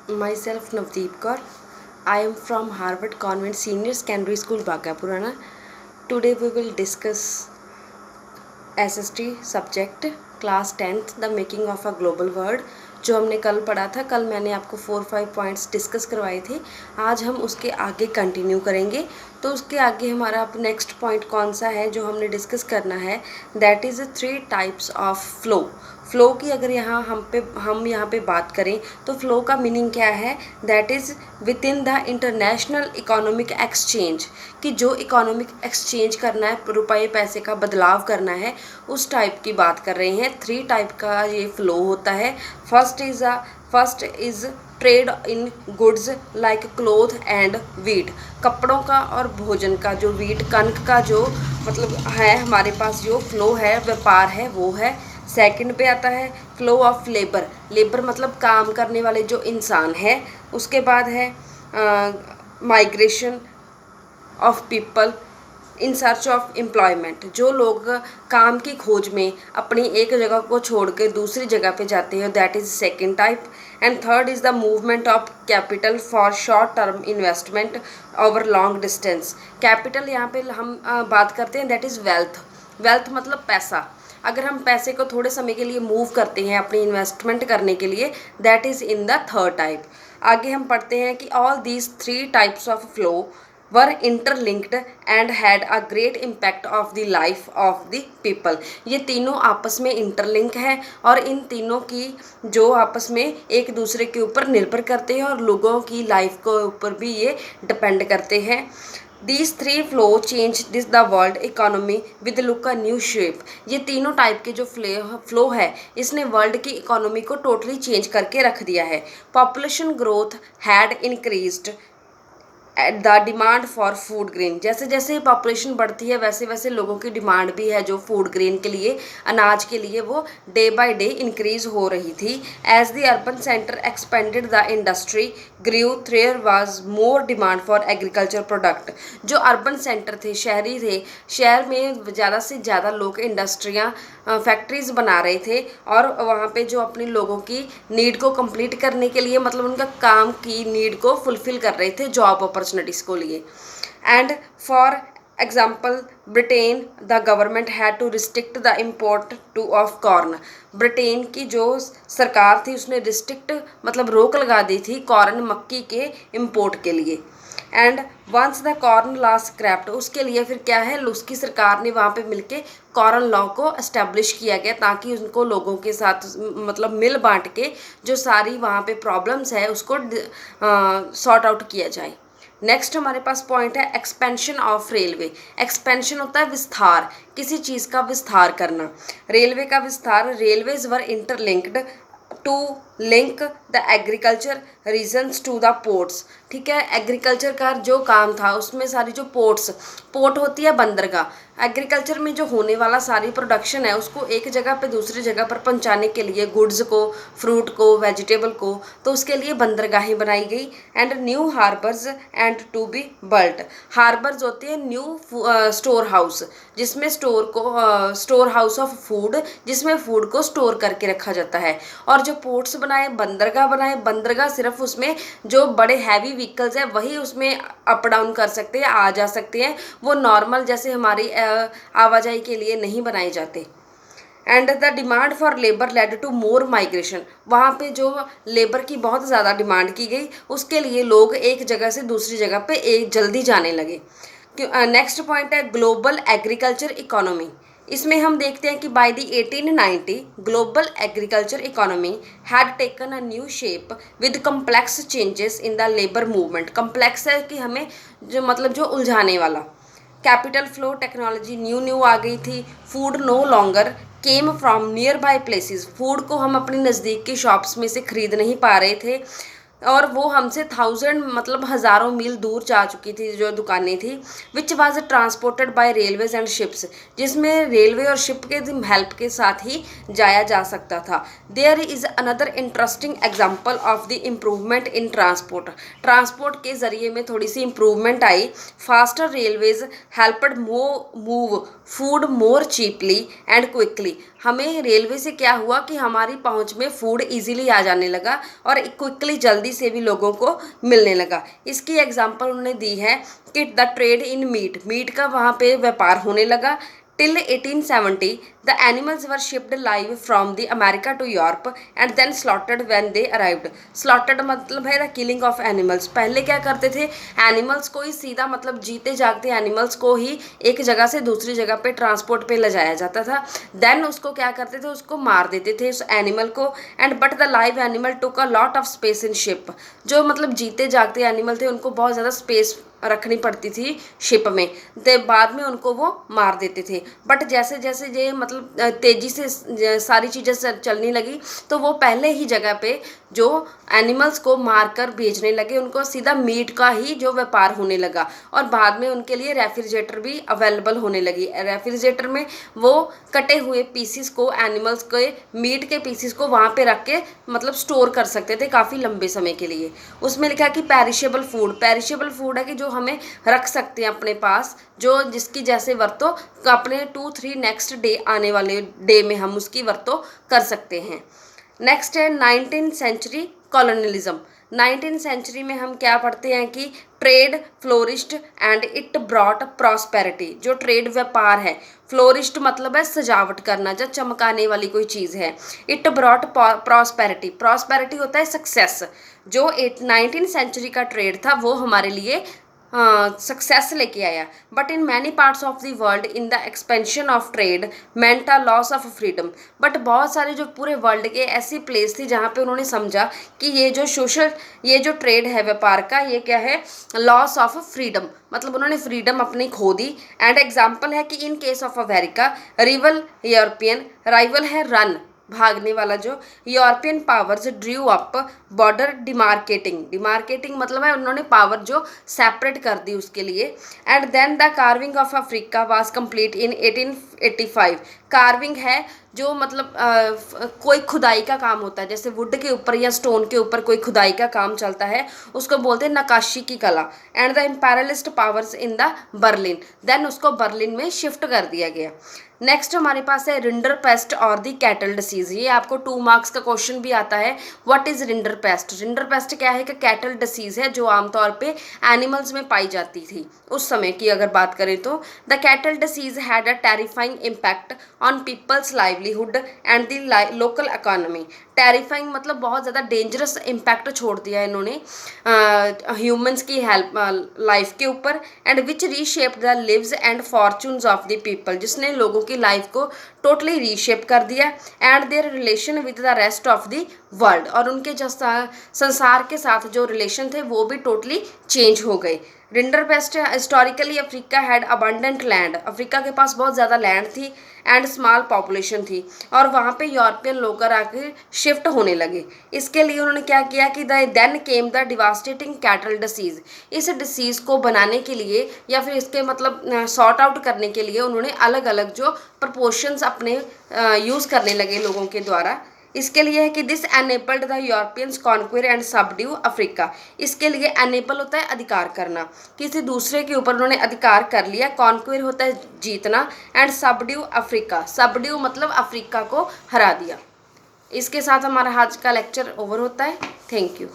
Myself Navdeep Kaur. I am from Harvard Convent Senior Secondary School, Bagapurana. Today we will discuss SST subject class 10th The Making of a Global World, जो हमने कल पढ़ा था। कल मैंने आपको 4-5 points discuss करवाए थे। आज हम उसके आगे कंटिन्यू करेंगे। तो उसके आगे हमारा अब नेक्स्ट पॉइंट कौन सा है जो हमने डिस्कस करना है, that is 3 types of flow. Flow की अगर हम यहाँ पे बात करें तो फ़्लो का मीनिंग क्या है, that is with in the international economic exchange, कि जो इकोनॉमिक एक्सचेंज करना है, रुपये पैसे का बदलाव करना है, उस टाइप की बात कर रहे हैं। 3 टाइप का ये फ़्लो होता है। First is trade in goods like cloth and wheat, कपड़ों का और भोजन का, जो वीट कनक का जो मतलब है हमारे पास जो फ़्लो है, व्यापार है, वो है। सेकंड पे आता है फ्लो ऑफ लेबर, लेबर मतलब काम करने वाले जो इंसान है। उसके बाद है migration of people in search of employment, जो लोग काम की खोज में अपनी एक जगह को छोड़ के दूसरी जगह पे जाते हैं, that is second type. And third is the movement of capital for short term investment over long distance. Capital यहाँ पे हम बात करते हैं, दैट इज़ वेल्थ। वेल्थ मतलब पैसा। अगर हम पैसे को थोड़े समय के लिए मूव करते हैं अपनी इन्वेस्टमेंट करने के लिए, that is in the third type. आगे हम पढ़ते हैं कि all these 3 types of flow were interlinked and had a great impact of the life of the people. ये तीनों आपस में इंटरलिंक है और इन तीनों की जो आपस में एक दूसरे के ऊपर निर्भर करते हैं और लोगों की लाइफ के ऊपर भी ये डिपेंड करते हैं। These 3 flow change this the world economy with look a new shape। ये तीनों टाइप के जो फ्लो है, इसने वर्ल्ड की इकोनॉमी को टोटली चेंज करके रख दिया है। Population growth had increased at the demand for food grain, जैसे जैसे पॉपुलेशन बढ़ती है वैसे वैसे लोगों की डिमांड भी है जो फूड ग्रेन के लिए, अनाज के लिए, वो डे बाय डे इंक्रीज हो रही थी। As the urban centre expanded the industry grew there was more demand for agriculture product. जो अर्बन सेंटर थे, शहरी थे, शहर में ज़्यादा से ज़्यादा लोग इंडस्ट्रियाँ फैक्ट्रीज़ बना रहे थे और वहाँ पे जो अपने लोगों की नीड को कंप्लीट करने के लिए, मतलब उनका काम की नीड को फुलफ़िल कर रहे थे जॉब अपॉर्चुनिटीज़ को लिए। And for example Britain the government had to restrict the import to of corn. Britain की जो सरकार थी उसने रिस्ट्रिक्ट मतलब रोक लगा दी थी कॉर्न, मक्की के इम्पोर्ट के लिए। And once the corn law scrapped, उसके लिए फिर क्या है, उसकी सरकार ने वहाँ पे मिलके कॉर्न लॉ को एस्टेब्लिश किया गया ताकि उनको लोगों के साथ मतलब मिल बांट के जो सारी वहाँ पे प्रॉब्लम्स है उसको सॉर्ट आउट किया जाए। नेक्स्ट हमारे पास पॉइंट है एक्सपेंशन ऑफ रेलवे। एक्सपेंशन होता है विस्तार, किसी चीज़ का विस्तार करना। रेलवे का विस्तार, railways were interlinked to link the agriculture regions to the ports. ठीक है, एग्रीकल्चर का जो काम था उसमें सारी जो पोर्ट होती है बंदरगाह, एग्रीकल्चर में जो होने वाला सारी प्रोडक्शन है उसको एक जगह पे दूसरी जगह पर पहुंचाने के लिए, गुड्स को, फ्रूट को, वेजिटेबल को, तो उसके लिए बंदरगाहें बनाई गई। And new harbours and to be built. Harbours होते हैं न्यू स्टोर हाउस, जिसमें स्टोर हाउस ऑफ फूड, जिसमें फूड को स्टोर करके रखा जाता है। और जो पोर्ट्स बनाए, बंदरगाह सिर्फ उसमें जो बड़े हैवी व्हीकल्स हैं वही उसमें अप डाउन कर सकते हैं, आ जा सकते हैं, वो नॉर्मल जैसे हमारी आवाजाही के लिए नहीं बनाए जाते। And the demand for labour led to more migration, वहाँ पे जो लेबर की बहुत ज़्यादा डिमांड की गई उसके लिए लोग एक जगह से दूसरी जगह पे एक जल्दी जाने लगे। नेक्स्ट पॉइंट है ग्लोबल एग्रीकल्चर इकोनॉमी। इसमें हम देखते हैं कि by the 1890 global agriculture economy had taken a new shape with complex changes in the labour movement. Complex है कि हमें जो मतलब जो उलझाने वाला। कैपिटल फ्लो टेक्नोलॉजी न्यू आ गई थी। Food no longer came from near by places, food को हम अपने नज़दीक की शॉप्स में से खरीद नहीं पा रहे थे और वो हमसे 1000 मतलब हज़ारों मील दूर जा चुकी थी जो दुकानें थी। Which was transported by railways and ships, जिसमें रेलवे और शिप के हेल्प के साथ ही जाया जा सकता था। There is another interesting example of the improvement in transport के ज़रिए में थोड़ी सी इम्प्रूवमेंट आई। Faster railways helped move food more cheaply and quickly. हमें रेलवे से क्या हुआ कि हमारी पहुंच में फूड इजीली आ जाने लगा और क्विकली जल्दी से भी लोगों को मिलने लगा। इसकी एग्जांपल उन्होंने दी है कि द ट्रेड इन मीट का वहाँ पे व्यापार होने लगा। Till 1870, the animals were shipped live from the America to Europe and then slaughtered when they arrived. Slaughtered मतलब है the killing of animals। पहले क्या करते थे, एनिमल्स को ही सीधा मतलब जीते जागते एनिमल्स को ही एक जगह से दूसरी जगह पे ट्रांसपोर्ट पे ले जाया जाता था। देन उसको क्या करते थे, उसको मार देते थे उस एनिमल को। And but the live animal took a lot of space in ship. जो मतलब जीते जागते एनिमल थे उनको बहुत ज़्यादा स्पेस रखनी पड़ती थी शिप में, तो बाद में उनको वो मार देते थे। बट जैसे जैसे ये मतलब तेज़ी से सारी चीज़ें चलने लगी तो वो पहले ही जगह पे जो एनिमल्स को मारकर बेचने लगे, उनको सीधा मीट का ही जो व्यापार होने लगा। और बाद में उनके लिए रेफ्रिजरेटर भी अवेलेबल होने लगी। रेफ्रिजरेटर में वो कटे हुए पीसीस को, एनिमल्स के मीट के पीसीस को वहाँ पे रख के मतलब स्टोर कर सकते थे काफ़ी लंबे समय के लिए। उसमें लिखा कि पेरिशेबल फूड है कि जो हमें रख सकते हैं अपने पास, जो जिसकी जैसे वरतो अपने 2-3 नेक्स्ट डे आने वाले डे में हम उसकी वरतो कर सकते हैं। नेक्स्ट है 19th century colonialism. 19th century में हम क्या पढ़ते हैं कि trade flourished and it brought prosperity. जो ट्रेड व्यापार है, फ्लोरिस्ड मतलब है सजावट करना, जब चमकाने वाली कोई चीज़ है। इट ब्रॉट प्रॉस्पेरिटी होता है सक्सेस। जो 19th सेंचुरी का ट्रेड था वो हमारे लिए सक्सेस लेके आया। But in many parts of the world in the expansion of trade meant a loss of freedom. But बहुत सारे जो पूरे वर्ल्ड के ऐसी प्लेस थी जहाँ पे उन्होंने समझा कि ये जो ट्रेड है व्यापार का, ये क्या है, लॉस ऑफ फ्रीडम, मतलब उन्होंने फ्रीडम अपनी खो दी। एंड एग्जाम्पल है कि in case of America rival है रन, भागने वाला, जो European powers Drew up border demarcating मतलब है उन्होंने पावर जो सेपरेट कर दी उसके लिए। And then the carving of Africa was complete in 1885। Carving है जो मतलब कोई खुदाई का काम होता है, जैसे वुड के ऊपर या स्टोन के ऊपर कोई खुदाई का काम चलता है, उसको बोलते हैं नक्काशी की कला। And the imperialist powers in the Berlin, देन उसको बर्लिन में शिफ्ट कर दिया गया। नेक्स्ट हमारे पास है रिंडरपेस्ट और दी कैटल डिसीज। ये आपको 2 मार्क्स का क्वेश्चन भी आता है। What is rinderpest? रिंडरपेस्ट क्या है कि कैटल डिसीज है जो आमतौर पे एनिमल्स में पाई जाती थी उस समय की अगर बात करें तो। The cattle disease had a terrifying impact on people's livelihood and the local economy. Terrifying मतलब बहुत ज़्यादा डेंजरस इम्पैक्ट छोड़ दिया इन्होंने ह्यूमंस की लाइफ के ऊपर। And which reshaped the leaves and fortunes of the people, जिसने लोगों की लाइफ को टोटली रीशेप कर दिया। And there relation with the rest of the world, और उनके जो संसार के साथ जो रिलेशन थे वो भी टोटली चेंज हो गए। Rinderpest historically Africa had abundant land, Africa के पास बहुत ज़्यादा लैंड थी एंड स्मॉल पॉपुलेशन थी, और वहाँ पे यूरोपियन लोग आके शिफ्ट होने लगे। इसके लिए उन्होंने क्या किया कि then came the devastating cattle disease. इस डिसीज़ को बनाने के लिए या फिर इसके मतलब सॉर्ट आउट करने के लिए उन्होंने अलग अलग जो प्रपोर्शंस अपने यूज़ करने लगे लोगों के द्वारा। इसके लिए है कि this enabled the Europeans conquer and subdue Africa. इसके लिए एनेबल होता है अधिकार करना, किसी दूसरे के ऊपर उन्होंने अधिकार कर लिया। कॉन्क्वेर होता है जीतना, एंड सबड्यू अफ्रीका, सबड्यू मतलब अफ्रीका को हरा दिया। इसके साथ हमारा आज का लेक्चर ओवर होता है। Thank you.